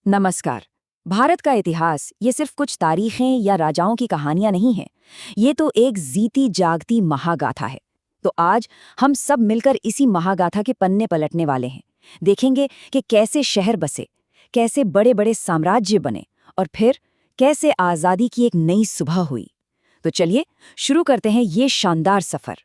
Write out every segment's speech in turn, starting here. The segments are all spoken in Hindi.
नमस्कार। भारत का इतिहास ये सिर्फ कुछ तारीखें या राजाओं की कहानियां नहीं हैं। ये तो एक जीती जागती महागाथा है। तो आज हम सब मिलकर इसी महागाथा के पन्ने पलटने वाले हैं। देखेंगे कि कैसे शहर बसे, कैसे बड़े बड़े साम्राज्य बने और फिर कैसे आज़ादी की एक नई सुबह हुई। तो चलिए शुरू करते हैं ये शानदार सफर।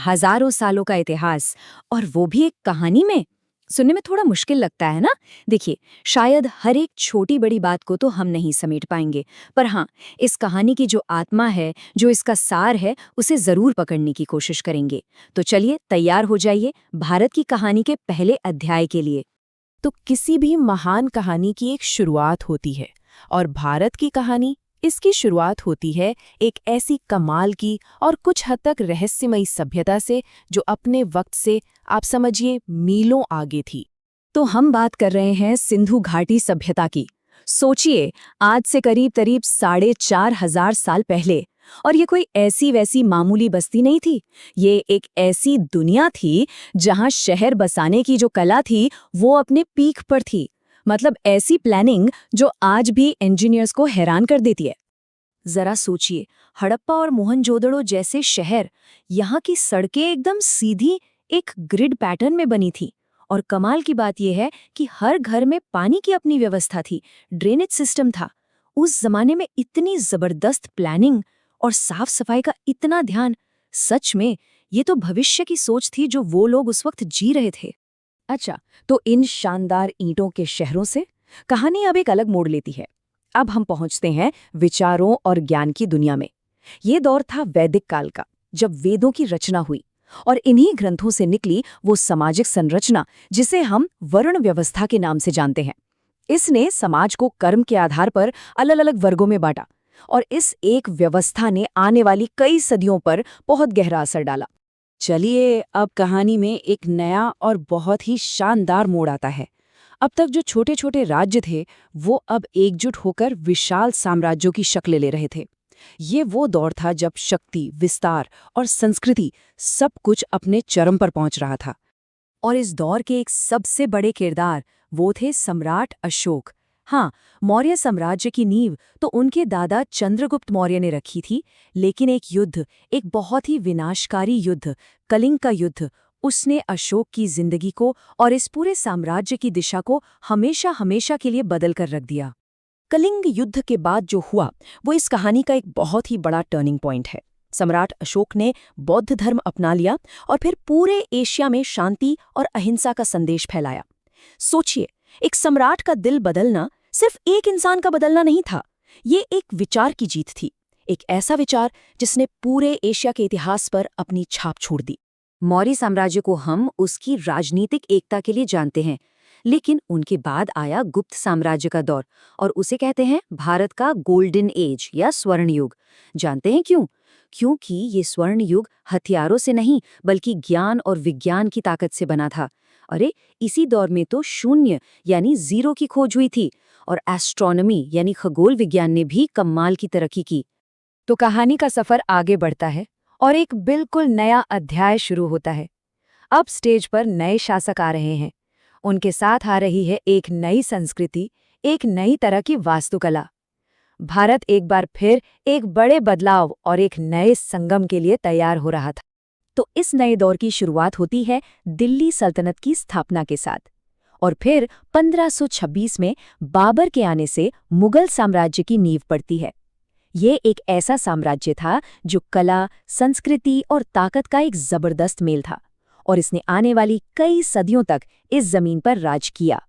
हजारों सालों का इतिहास, और वो भी एक कहानी में। सुनने में थोड़ा मुश्किल लगता है ना। देखिए, शायद हर एक छोटी बड़ी बात को तो हम नहीं समेट पाएंगे, पर हाँ, इस कहानी की जो आत्मा है, जो इसका सार है, उसे जरूर पकड़ने की कोशिश करेंगे। तो चलिए तैयार हो जाइए भारत की कहानी के पहले अध्याय के लिए। तो किसी भी महान कहानी की एक शुरुआत होती है, और भारत की कहानी इसकी शुरुआत होती है एक ऐसी कमाल की और कुछ हद तक रहस्यमयी सभ्यता से जो अपने वक्त से, आप समझिए, मीलों आगे थी। तो हम बात कर रहे हैं सिंधु घाटी सभ्यता की। सोचिए, आज से करीब करीब 4,500 साल पहले। और ये कोई ऐसी वैसी मामूली बस्ती नहीं थी। ये एक ऐसी दुनिया थी जहां शहर बसाने की जो कला थी वो अपने पीक पर थी। मतलब ऐसी प्लानिंग जो आज भी इंजीनियर्स को हैरान कर देती है। जरा सोचिए, हड़प्पा और मोहनजोदड़ो जैसे शहर, यहाँ की सड़कें एकदम सीधी एक ग्रिड पैटर्न में बनी थी। और कमाल की बात यह है कि हर घर में पानी की अपनी व्यवस्था थी, ड्रेनेज सिस्टम था। उस जमाने में इतनी जबरदस्त प्लानिंग और साफ सफाई का इतना ध्यान, सच में ये तो भविष्य की सोच थी जो वो लोग उस वक्त जी रहे थे। अच्छा, तो इन शानदार ईंटों के शहरों से कहानी अब एक अलग मोड़ लेती है। अब हम पहुंचते हैं विचारों और ज्ञान की दुनिया में। ये दौर था वैदिक काल का, जब वेदों की रचना हुई और इन्हीं ग्रंथों से निकली वो सामाजिक संरचना जिसे हम वर्ण व्यवस्था के नाम से जानते हैं। इसने समाज को कर्म के आधार पर अलग अलग वर्गों में बांटा, और इस एक व्यवस्था ने आने वाली कई सदियों पर बहुत गहरा असर डाला। चलिए, अब कहानी में एक नया और बहुत ही शानदार मोड़ आता है। अब तक जो छोटे छोटे राज्य थे वो अब एकजुट होकर विशाल साम्राज्यों की शक्ल ले रहे थे। ये वो दौर था जब शक्ति, विस्तार और संस्कृति सब कुछ अपने चरम पर पहुंच रहा था। और इस दौर के एक सबसे बड़े किरदार वो थे सम्राट अशोक। हाँ, मौर्य साम्राज्य की नींव तो उनके दादा चंद्रगुप्त मौर्य ने रखी थी, लेकिन एक युद्ध, एक बहुत ही विनाशकारी युद्ध, कलिंग का युद्ध, उसने अशोक की जिंदगी को और इस पूरे साम्राज्य की दिशा को हमेशा हमेशा के लिए बदल कर रख दिया। कलिंग युद्ध के बाद जो हुआ वो इस कहानी का एक बहुत ही बड़ा टर्निंग पॉइंट है। सम्राट अशोक ने बौद्ध धर्म अपना लिया और फिर पूरे एशिया में शांति और अहिंसा का संदेश फैलाया। सोचिए, एक सम्राट का दिल बदलना सिर्फ एक इंसान का बदलना नहीं था, ये एक विचार की जीत थी। एक ऐसा विचार जिसने पूरे एशिया के इतिहास पर अपनी छाप छोड़ दी। मौर्य साम्राज्य को हम उसकी राजनीतिक एकता के लिए जानते हैं, लेकिन उनके बाद आया गुप्त साम्राज्य का दौर, और उसे कहते हैं भारत का गोल्डन एज या स्वर्ण युग। जानते हैं क्यों? क्योंकि ये स्वर्ण युग हथियारों से नहीं बल्कि ज्ञान और विज्ञान की ताकत से बना था। अरे, इसी दौर में तो शून्य यानी जीरो की खोज हुई थी, और एस्ट्रोनॉमी यानी खगोल विज्ञान ने भी कमाल की तरक्की की। तो कहानी का सफर आगे बढ़ता है और एक बिल्कुल नया अध्याय शुरू होता है। अब स्टेज पर नए शासक आ रहे हैं। उनके साथ आ रही है एक नई संस्कृति, एक नई तरह की वास्तुकला। भारत एक बार फिर एक बड़े बदलाव और एक नए संगम के लिए तैयार हो रहा था। तो इस नए दौर की शुरुआत होती है दिल्ली सल्तनत की स्थापना के साथ, और फिर 1526 में बाबर के आने से मुगल साम्राज्य की नींव पड़ती है। ये एक ऐसा साम्राज्य था जो कला, संस्कृति और ताकत का एक जबरदस्त मेल था, और इसने आने वाली कई सदियों तक इस जमीन पर राज किया।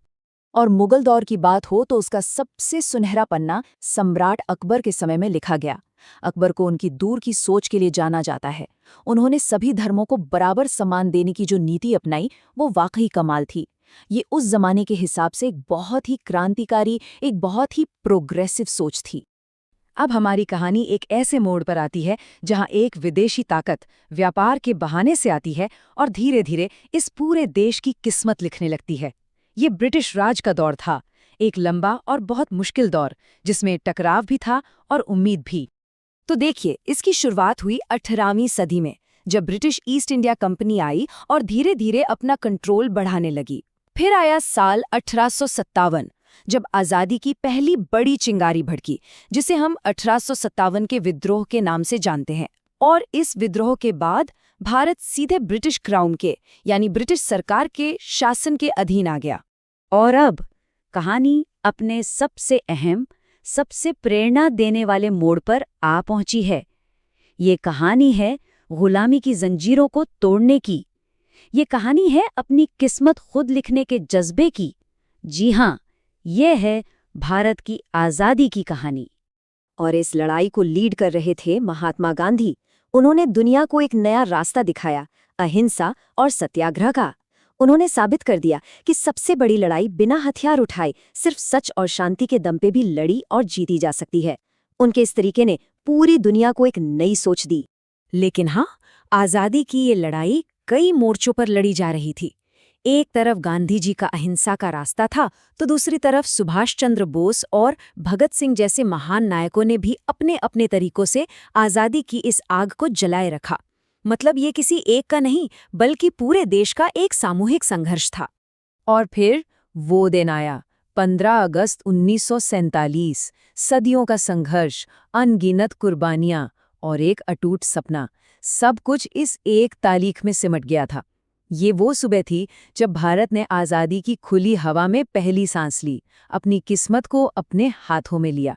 और मुगल दौर की बात हो तो उसका सबसे सुनहरा पन्ना सम्राट अकबर के समय में लिखा गया। अकबर को उनकी दूर की सोच के लिए जाना जाता है। उन्होंने सभी धर्मों को बराबर सम्मान देने की जो नीति अपनाई वो वाकई कमाल थी। ये उस जमाने के हिसाब से एक बहुत ही क्रांतिकारी, एक बहुत ही प्रोग्रेसिव सोच थी। अब हमारी कहानी एक ऐसे मोड़ पर आती है जहां एक विदेशी ताकत व्यापार के बहाने से आती है और धीरे धीरे इस पूरे देश की किस्मत लिखने लगती है। ये ब्रिटिश राज का दौर था, एक लंबा और बहुत मुश्किल दौर जिसमें टकराव भी था और उम्मीद भी। तो देखिए, इसकी शुरुआत हुई 18वीं सदी में, जब ब्रिटिश ईस्ट इंडिया कंपनी आई और धीरे धीरे अपना कंट्रोल बढ़ाने लगी। फिर आया साल 1857 जब आज़ादी की पहली बड़ी चिंगारी भड़की, जिसे हम 1857 के विद्रोह के नाम से जानते हैं। और इस विद्रोह के बाद भारत सीधे ब्रिटिश क्राउन के यानी ब्रिटिश सरकार के शासन के अधीन आ गया। और अब कहानी अपने सबसे अहम, सबसे प्रेरणा देने वाले मोड़ पर आ पहुंची है। ये कहानी है गुलामी की जंजीरों को तोड़ने की। ये कहानी है अपनी किस्मत खुद लिखने के जज्बे की। जी हाँ, ये है भारत की आज़ादी की कहानी। और इस लड़ाई को लीड कर रहे थे महात्मा गांधी। उन्होंने दुनिया को एक नया रास्ता दिखाया, अहिंसा और सत्याग्रह का। उन्होंने साबित कर दिया कि सबसे बड़ी लड़ाई बिना हथियार उठाए सिर्फ सच और शांति के दम पे भी लड़ी और जीती जा सकती है। उनके इस तरीके ने पूरी दुनिया को एक नई सोच दी। लेकिन हाँ, आज़ादी की ये लड़ाई कई मोर्चों पर लड़ी जा रही थी। एक तरफ गांधी जी का अहिंसा का रास्ता था, तो दूसरी तरफ सुभाष चंद्र बोस और भगत सिंह जैसे महान नायकों ने भी अपने अपने तरीकों से आज़ादी की इस आग को जलाए रखा। मतलब ये किसी एक का नहीं, बल्कि पूरे देश का एक सामूहिक संघर्ष था। और फिर वो दिन आया, 15 अगस्त 1947। सदियों का संघर्ष, अनगिनत कुर्बानियां और एक अटूट सपना, सब कुछ इस एक तारीख में सिमट गया था। ये वो सुबह थी जब भारत ने आज़ादी की खुली हवा में पहली सांस ली, अपनी किस्मत को अपने हाथों में लिया।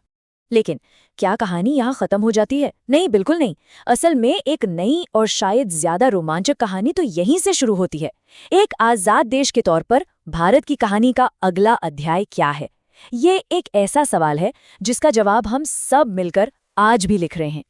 लेकिन क्या कहानी यहाँ खत्म हो जाती है? नहीं, बिल्कुल नहीं। असल में एक नई और शायद ज्यादा रोमांचक कहानी तो यहीं से शुरू होती है। एक आज़ाद देश के तौर पर भारत की कहानी का अगला अध्याय क्या है? ये एक ऐसा सवाल है जिसका जवाब हम सब मिलकर आज भी लिख रहे हैं।